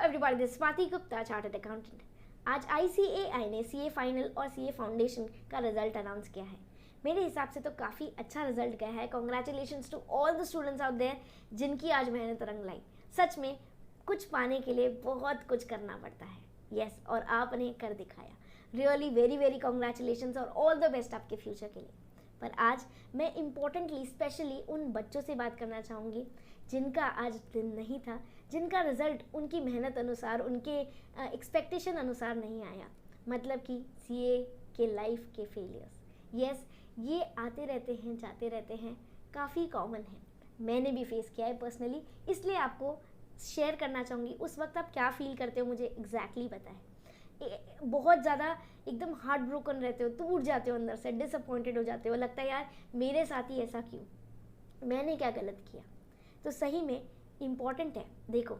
Everybody, this Swati Gupta, chartered accountant. आज ICAI ने CA final और CA फाउंडेशन का रिजल्ट अनाउंस किया है। मेरे हिसाब से तो काफ़ी अच्छा रिजल्ट गया है। Congratulations to all the students out there जिनकी आज मेहनत रंग लाई। सच में कुछ पाने के लिए बहुत कुछ करना पड़ता है। यस, और आपने कर दिखाया। रियली वेरी वेरी कॉन्ग्रेचुलेशंस और ऑल द बेस्ट आपके फ्यूचर के लिए। पर आज मैं इम्पोर्टेंटली स्पेशली उन बच्चों से बात करना चाहूँगी जिनका आज दिन नहीं था, जिनका रिज़ल्ट उनकी मेहनत अनुसार, उनके एक्सपेक्टेशन अनुसार नहीं आया। मतलब कि CA के लाइफ के फेलियर्स। यस, ये आते रहते हैं, जाते रहते हैं, काफ़ी कॉमन है। मैंने भी फेस किया है पर्सनली, इसलिए आपको शेयर करना चाहूँगी। उस वक्त आप क्या फील करते हो मुझे एग्जैक्टली पता है। बहुत ज़्यादा एकदम हार्ट ब्रोकन रहते हो, टूट जाते हो अंदर से, डिसअपॉइंटेड हो जाते हो, लगता है यार मेरे साथ ही ऐसा क्यों, मैंने क्या गलत किया। तो सही में इम्पॉर्टेंट है। देखो,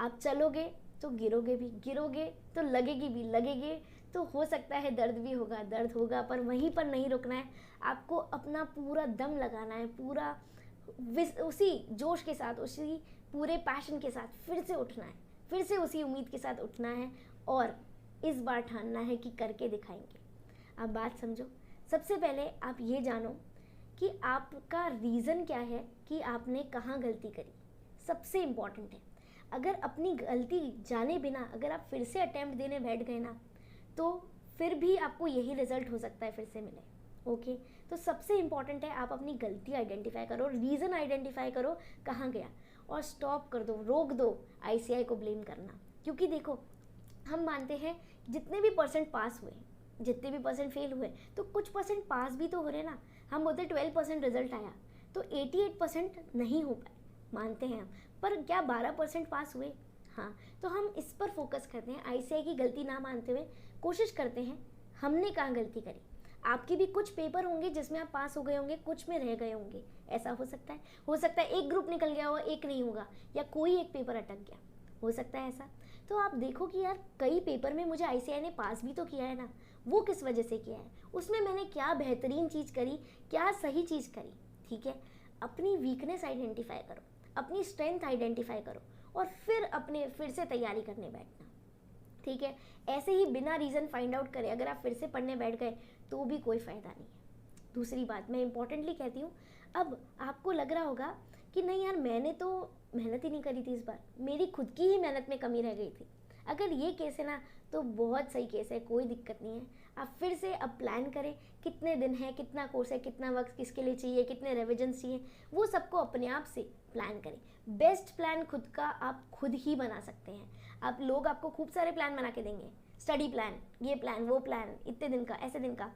आप चलोगे तो गिरोगे भी, गिरोगे तो लगेगी भी, लगेगे तो हो सकता है दर्द भी होगा, दर्द होगा, पर वहीं पर नहीं रुकना है। आपको अपना पूरा दम लगाना है, पूरा उसी जोश के साथ, उसी पूरे पैशन के साथ फिर से उठना है, फिर से उसी उम्मीद के साथ उठना है और इस बार ठानना है कि करके दिखाएंगे। अब बात समझो। सबसे पहले आप ये जानो कि आपका रीज़न क्या है कि आपने कहाँ गलती करी। सबसे इम्पॉर्टेंट है। अगर अपनी गलती जाने बिना अगर आप फिर से अटैम्प्ट देने बैठ गए ना, तो फिर भी आपको यही रिजल्ट हो सकता है फिर से मिले। ओके, तो सबसे इम्पॉर्टेंट है आप अपनी गलती आइडेंटिफाई करो, रीज़न आइडेंटिफाई करो कहाँ गया, और स्टॉप कर दो, रोक दो ICAI को ब्लेम करना। क्योंकि देखो, हम मानते हैं जितने भी परसेंट पास हुए, जितने भी परसेंट फेल हुए, तो कुछ परसेंट पास भी तो हो रहे ना। हम बोलते 12% रिजल्ट आया तो 88% नहीं हो पाए, मानते हैं हम, पर क्या 12% पास हुए? हाँ, तो हम इस पर फोकस करते हैं। ICAI की गलती ना मानते हुए कोशिश करते हैं हमने कहाँ गलती करी। आपके भी कुछ पेपर होंगे जिसमें आप पास हो गए होंगे, कुछ में रह गए होंगे। ऐसा हो सकता है एक ग्रुप निकल गया हो, एक नहीं होगा, या कोई एक पेपर अटक गया, हो सकता है ऐसा। तो आप देखो कि यार कई पेपर में मुझे ICAI ने पास भी तो किया है ना, वो किस वजह से किया है, उसमें मैंने क्या बेहतरीन चीज़ करी, क्या सही चीज़ करी। ठीक है, अपनी वीकनेस आइडेंटिफाई करो, अपनी स्ट्रेंथ आइडेंटिफाई करो और फिर से तैयारी करने बैठना। ठीक है, ऐसे ही बिना रीज़न फाइंड आउट करे अगर आप फिर से पढ़ने बैठ गए तो भी कोई फ़ायदा नहीं है। दूसरी बात मैं इंपॉर्टेंटली कहती हूँ, अब आपको लग रहा होगा कि नहीं यार मैंने तो मेहनत ही नहीं करी थी, इस बार मेरी खुद की ही मेहनत में कमी रह गई थी। अगर ये केस है ना तो बहुत सही केस है, कोई दिक्कत नहीं है। आप फिर से अब प्लान करें, कितने दिन है, कितना कोर्स है, कितना वक्त किसके लिए चाहिए, कितने रिविजन्स चाहिए, वो सबको अपने आप से प्लान करें। बेस्ट प्लान खुद का आप खुद ही बना सकते हैं। आप लोग आपको खूब सारे प्लान बना के देंगे, स्टडी प्लान, ये प्लान, वो प्लान, इतने दिन का, ऐसे दिन का।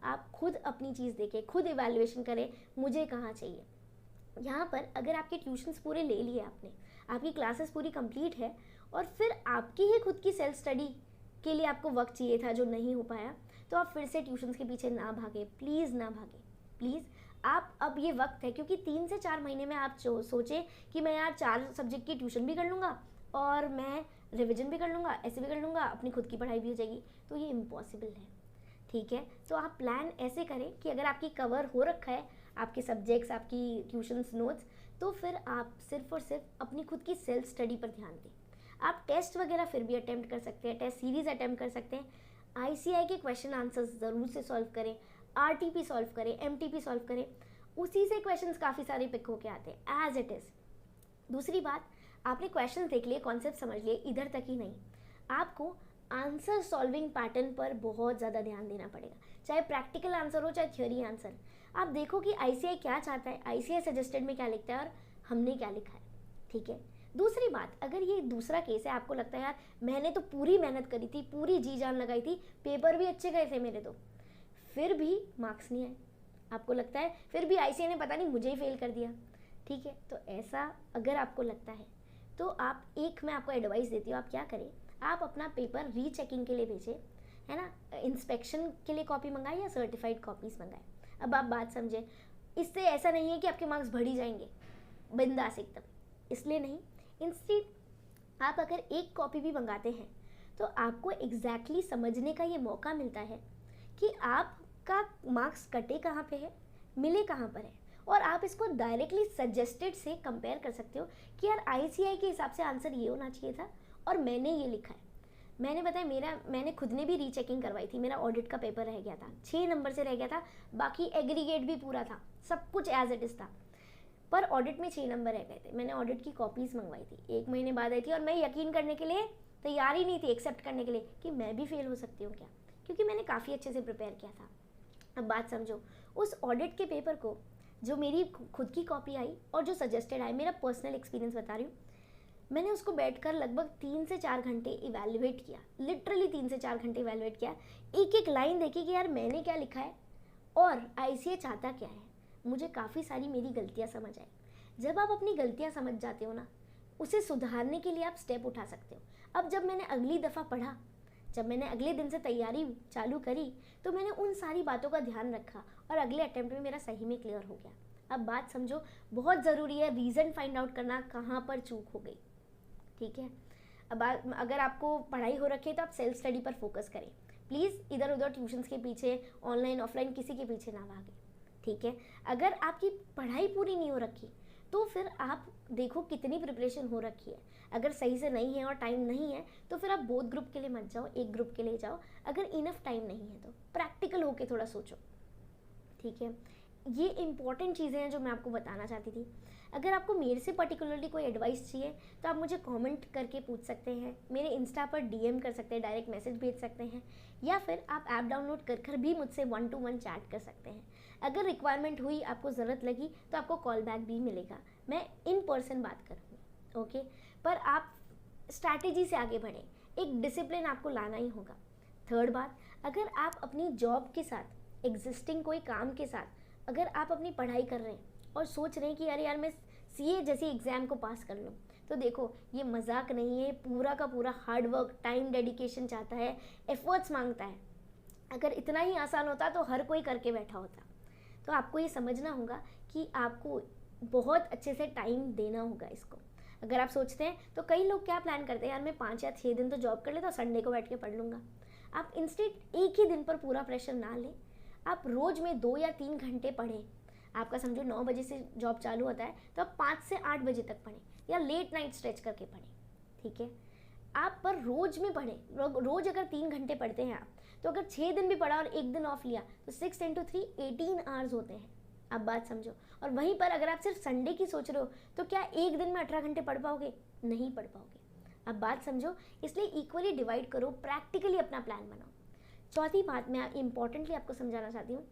आप खुद अपनी चीज़ देखें, खुद इवैल्यूएशन करें, मुझे कहाँ चाहिए। यहाँ पर अगर आपके ट्यूशन्स पूरे ले लिए आपने, आपकी क्लासेस पूरी कंप्लीट है, और फिर आपकी ही खुद की सेल्फ स्टडी के लिए आपको वक्त चाहिए था जो नहीं हो पाया, तो आप फिर से ट्यूशन्स के पीछे ना भागे, प्लीज़ ना भागे, प्लीज़। आप अब ये वक्त है, क्योंकि 3 से 4 महीने में आप सोचें कि मैं यार 4 सब्जेक्ट की ट्यूशन भी कर लूँगा और मैं रिविजन भी कर लूँगा, ऐसे भी कर लूँगा, अपनी खुद की पढ़ाई भी हो जाएगी, तो ये इम्पॉसिबल है। ठीक है, तो आप प्लान ऐसे करें कि अगर आपकी कवर हो रखा है आपके सब्जेक्ट्स, आपकी ट्यूशन्स, नोट्स, तो फिर आप सिर्फ और सिर्फ अपनी खुद की सेल्फ स्टडी पर ध्यान दें। आप टेस्ट वगैरह फिर भी अटैम्प्ट कर सकते हैं, टेस्ट सीरीज़ अटैम्प्ट कर सकते हैं। ICAI के क्वेश्चन आंसर्स ज़रूर से सॉल्व करें, RTP सॉल्व करें, MTP सॉल्व करें, उसी से क्वेश्चंस काफ़ी सारे पिक होके आते हैं एज इट इज़। दूसरी बात, आपने क्वेश्चन देख लिए, कॉन्सेप्ट समझ लिए, इधर तक ही नहीं, आपको आंसर सॉल्विंग पैटर्न पर बहुत ज़्यादा ध्यान देना पड़ेगा, चाहे प्रैक्टिकल आंसर हो चाहे थ्योरी आंसर। आप देखो कि ICAI क्या चाहता है, ICAI सजेस्टेड में क्या लिखता है और हमने क्या लिखा है। ठीक है, दूसरी बात, अगर ये दूसरा केस है, आपको लगता है यार मैंने तो पूरी मेहनत करी थी, पूरी जी जान लगाई थी, पेपर भी अच्छे गए थे मेरे, तो फिर भी मार्क्स नहीं आए, आपको लगता है फिर भी ICAI ने पता नहीं मुझे ही फेल कर दिया। ठीक है, तो ऐसा अगर आपको लगता है तो मैं आपको एडवाइस देती हूँ, आप क्या करें, आप अपना पेपर रीचेकिंग के लिए भेजें, है ना, इंस्पेक्शन के लिए कॉपी मंगाए या सर्टिफाइड कॉपीज़ मंगाए। अब आप बात समझें, इससे ऐसा नहीं है कि आपके मार्क्स बढ़ ही जाएंगे बिंदास एकदम, इसलिए नहीं। इंस्टेड आप अगर एक कॉपी भी मंगाते हैं तो आपको एग्जैक्टली समझने का ये मौका मिलता है कि आपका मार्क्स कटे कहाँ पे है, मिले कहाँ पर है, और आप इसको डायरेक्टली सजेस्टेड से कंपेयर कर सकते हो कि यार ICAI के हिसाब से आंसर ये होना चाहिए था और मैंने ये लिखा है। मैंने बताया मैंने खुद ने भी रीचेकिंग करवाई थी, मेरा ऑडिट का पेपर रह गया था, 6 नंबर से रह गया था, बाकी एग्रीगेट भी पूरा था, सब कुछ एज इट इज़ था, पर ऑडिट में 6 नंबर रह गए थे। मैंने ऑडिट की कॉपीज़ मंगवाई थी, 1 महीने बाद आई थी, और मैं यकीन करने के लिए तैयार ही नहीं थी, एक्सेप्ट करने के लिए कि मैं भी फेल हो सकती हूँ क्या, क्योंकि मैंने काफ़ी अच्छे से प्रिपेयर किया था। अब बात समझो, उस ऑडिट के पेपर को जो मेरी खुद की कॉपी आई और जो सजेस्टेड आई, मेरा पर्सनल एक्सपीरियंस बता रही हूँ, मैंने उसको बैठकर लगभग 3 से 4 घंटे इवैल्यूएट किया, लिटरली 3 से 4 घंटे इवैल्यूएट किया, एक एक लाइन देखी कि यार मैंने क्या लिखा है और आईसीए चाहता क्या है। मुझे काफ़ी सारी मेरी गलतियाँ समझ आई। जब आप अपनी गलतियाँ समझ जाते हो ना, उसे सुधारने के लिए आप स्टेप उठा सकते हो। अब जब मैंने अगली दफ़ा पढ़ा, जब मैंने अगले दिन से तैयारी चालू करी, तो मैंने उन सारी बातों का ध्यान रखा और अगले अटेम्प्ट में मेरा सही में क्लियर हो गया। अब बात समझो, बहुत ज़रूरी है रीज़न फाइंड आउट करना, कहाँ पर चूक हो गई। ठीक है, अब अगर आपको पढ़ाई हो रखी है तो आप सेल्फ स्टडी पर फोकस करें। प्लीज़ इधर उधर ट्यूशन्स के पीछे, ऑनलाइन ऑफलाइन किसी के पीछे ना भागें। ठीक है, अगर आपकी पढ़ाई पूरी नहीं हो रखी तो फिर आप देखो कितनी प्रिपरेशन हो रखी है। अगर सही से नहीं है और टाइम नहीं है तो फिर आप बोथ ग्रुप के लिए मत जाओ, एक ग्रुप के लिए जाओ। अगर इनफ टाइम नहीं है तो प्रैक्टिकल होके थोड़ा सोचो। ठीक है, ये इंपॉर्टेंट चीज़ें हैं जो मैं आपको बताना चाहती थी। अगर आपको मेरे से पर्टिकुलरली कोई एडवाइस चाहिए तो आप मुझे कमेंट करके पूछ सकते हैं, मेरे इंस्टा पर डीएम कर सकते हैं, डायरेक्ट मैसेज भेज सकते हैं, या फिर आप ऐप डाउनलोड कर भी मुझसे 1-to-1 चैट कर सकते हैं। अगर रिक्वायरमेंट हुई, आपको ज़रूरत लगी तो आपको कॉल बैक भी मिलेगा, मैं इन पर्सन बात करूँगी। ओके, पर आप स्ट्रैटेजी से आगे बढ़ें, एक डिसिप्लिन आपको लाना ही होगा। थर्ड बात, अगर आप अपनी जॉब के साथ, एग्जिस्टिंग कोई काम के साथ अगर आप अपनी पढ़ाई कर रहे हैं और सोच रहे हैं कि यार मैं सीए जैसी एग्ज़ाम को पास कर लूँ, तो देखो ये मजाक नहीं है, पूरा का पूरा हार्ड वर्क, टाइम डेडिकेशन चाहता है, एफर्ट्स मांगता है। अगर इतना ही आसान होता तो हर कोई करके बैठा होता। तो आपको ये समझना होगा कि आपको बहुत अच्छे से टाइम देना होगा इसको। अगर आप सोचते हैं तो कई लोग क्या प्लान करते हैं, यार मैं 5 या 6 दिन तो जॉब कर लेता, संडे को बैठ के पढ़ लूँगा। आप इंस्टेंट एक ही दिन पर पूरा प्रेशर ना लें, आप रोज़ में 2 या 3 घंटे पढ़ें। आपका समझो 9 बजे से जॉब चालू होता है तो आप 5 से 8 बजे तक पढ़ें, या लेट नाइट स्ट्रेच करके पढ़ें। ठीक है, आप पर रोज़ में पढ़ें। रोज़ अगर 3 घंटे पढ़ते हैं आप, तो अगर 6 दिन भी पढ़ा और एक दिन ऑफ लिया तो 6 × 3 18 आवर्स होते हैं। अब बात समझो। और वहीं पर अगर आप सिर्फ संडे की सोच रहे हो तो क्या एक दिन में 18 घंटे पढ़ पाओगे? नहीं पढ़ पाओगे। अब बात समझो, इसलिए इक्वली डिवाइड करो, प्रैक्टिकली अपना प्लान बनाओ। चौथी बात मैं इंपॉर्टेंटली आपको समझाना चाहती हूँ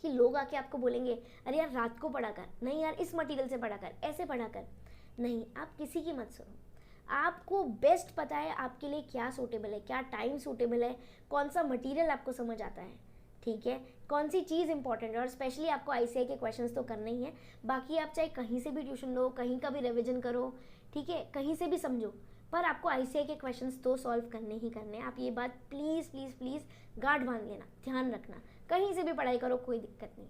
कि लोग आके आपको बोलेंगे अरे यार रात को पढ़ा कर, नहीं यार इस मटेरियल से पढ़ा कर, ऐसे पढ़ा कर। नहीं, आप किसी की मत सुनो। आपको बेस्ट पता है आपके लिए क्या सूटेबल है, क्या टाइम सूटेबल है, कौन सा मटेरियल आपको समझ आता है। ठीक है, कौन सी चीज़ इंपॉर्टेंट है। और स्पेशली आपको आईसीआई के क्वेश्चंस तो करने ही है, बाकी आप चाहे कहीं से भी ट्यूशन लो, कहीं का भी रिविजन करो, ठीक है, कहीं से भी समझो, पर आपको आईसीआई के क्वेश्चंस तो सॉल्व करने ही करने। आप ये बात प्लीज़ प्लीज़ प्लीज़ गार्ड बांध लेना, ध्यान रखना। कहीं से भी पढ़ाई करो, कोई दिक्कत नहीं।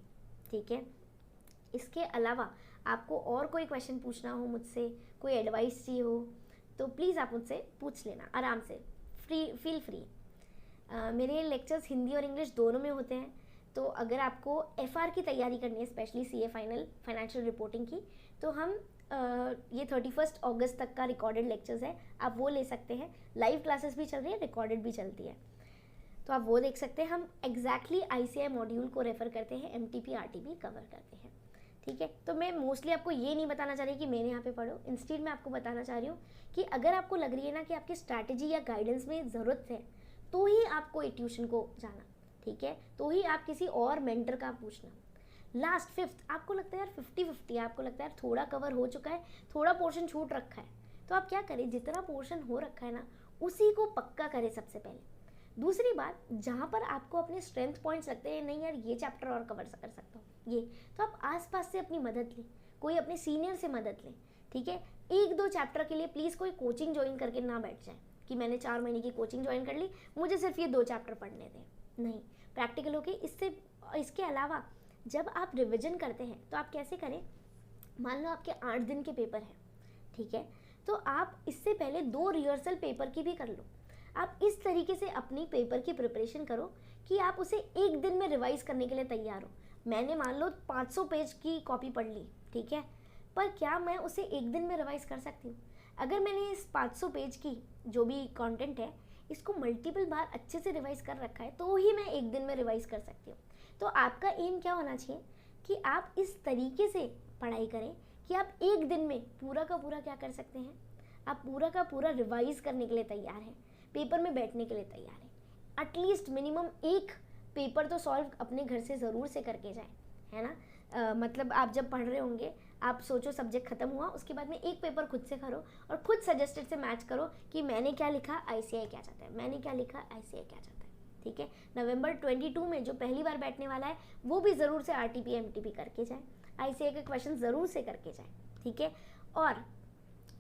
ठीक है, इसके अलावा आपको और कोई क्वेश्चन पूछना हो मुझसे, कोई एडवाइस चाहिए हो, तो प्लीज़ आप मुझसे पूछ लेना आराम से, फील फ्री। मेरे लेक्चर्स हिंदी और इंग्लिश दोनों में होते हैं। तो अगर आपको एफआर की तैयारी करनी है, specially CA final financial reporting की, तो हम ये 31 अगस्त तक का रिकॉर्डेड लेक्चर्स है, आप वो ले सकते हैं। लाइव क्लासेस भी चल रही है, रिकॉर्डेड भी चलती है, तो आप वो देख सकते हैं। हम एग्जैक्टली आईसीआई मॉड्यूल को रेफर करते हैं, एमटीपी आरटीपी कवर करते हैं। ठीक है, तो मैं मोस्टली आपको ये नहीं बताना चाह रही कि मेरे यहाँ पे पढ़ो, इंस्टेड मैं आपको बताना चाह रही हूँ कि अगर आपको लग रही है ना कि आपकी स्ट्रैटेजी या गाइडेंस में ज़रूरत है, तो ही आपको एक ट्यूशन को जाना। ठीक है, तो ही आप किसी और मेंटर का पूछना। लास्ट 5th आपको लगता है यार 50-50, आपको लगता है यार थोड़ा कवर हो चुका है, थोड़ा पोर्शन छूट रखा है, तो आप क्या करें, जितना पोर्शन हो रखा है ना उसी को पक्का करें सबसे पहले। दूसरी बात, जहाँ पर आपको अपने स्ट्रेंथ पॉइंट्स लगते हैं, नहीं यार ये चैप्टर और कवर कर सकता हूँ ये, तो आप आसपास से अपनी मदद लें, कोई अपने सीनियर से मदद लें। ठीक है, 1-2 चैप्टर के लिए प्लीज़ कोई कोचिंग ज्वाइन करके ना बैठ जाए कि मैंने 4 महीने की कोचिंग ज्वाइन कर ली, मुझे सिर्फ ये 2 चैप्टर पढ़ने दें। नहीं, प्रैक्टिकल होके इसके अलावा जब आप रिविजन करते हैं तो आप कैसे करें, मान लो आपके 8 दिन के पेपर हैं, ठीक है, तो आप इससे पहले 2 रिहर्सल पेपर की भी कर लो। आप इस तरीके से अपनी पेपर की प्रिपरेशन करो कि आप उसे एक दिन में रिवाइज करने के लिए तैयार हो। मैंने मान लो 500 पेज की कॉपी पढ़ ली, ठीक है, पर क्या मैं उसे एक दिन में रिवाइज कर सकती हूँ? अगर मैंने इस 500 पेज की जो भी कंटेंट है इसको मल्टीपल बार अच्छे से रिवाइज कर रखा है तो ही मैं एक दिन में रिवाइज कर सकती हूँ। तो आपका एम क्या होना चाहिए कि आप इस तरीके से पढ़ाई करें कि आप एक दिन में पूरा का पूरा क्या कर सकते हैं, आप पूरा का पूरा रिवाइज करने के लिए तैयार हैं, पेपर में बैठने के लिए तैयार हैं। एटलीस्ट मिनिमम एक पेपर तो सॉल्व अपने घर से ज़रूर से करके जाएं, है ना। मतलब आप जब पढ़ रहे होंगे आप सोचो सब्जेक्ट खत्म हुआ उसके बाद में एक पेपर खुद से करो और खुद सजेस्टेड से मैच करो कि मैंने क्या लिखा ICAI क्या चाहता है, मैंने क्या लिखा ICAI क्या चाहता है। ठीक है, नवंबर 22 में जो पहली बार बैठने वाला है वो भी ज़रूर से RTP MTP करके जाए, ICAI के क्वेश्चन ज़रूर से करके जाए। ठीक है, और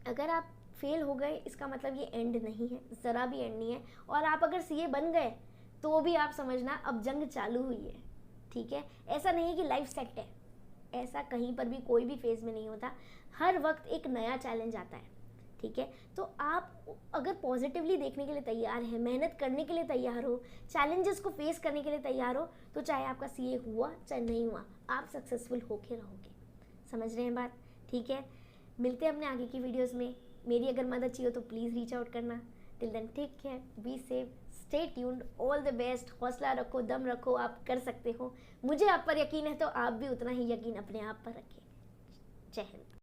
अगर आप फेल हो गए इसका मतलब ये एंड नहीं है, ज़रा भी एंड नहीं है। और आप अगर CA बन गए तो भी आप समझना अब जंग चालू हुई है। ठीक है, ऐसा नहीं है कि लाइफ सेट है, ऐसा कहीं पर भी कोई भी फेज़ में नहीं होता, हर वक्त एक नया चैलेंज आता है। ठीक है, तो आप अगर पॉजिटिवली देखने के लिए तैयार हैं, मेहनत करने के लिए तैयार हो, चैलेंजेस को फेस करने के लिए तैयार हो, तो चाहे आपका CA हुआ चाहे नहीं हुआ आप सक्सेसफुल होके रहोगे। समझ रहे हैं बात? ठीक है, मिलते हैं अपने आगे की वीडियोज़ में। मेरी अगर मदद चाहिए तो प्लीज़ रीच आउट करना। Till then take care, be safe, stay tuned, all the best. हौसला रखो, दम रखो, आप कर सकते हो। मुझे आप पर यकीन है तो आप भी उतना ही यकीन अपने आप पर रखें। जय हिंद।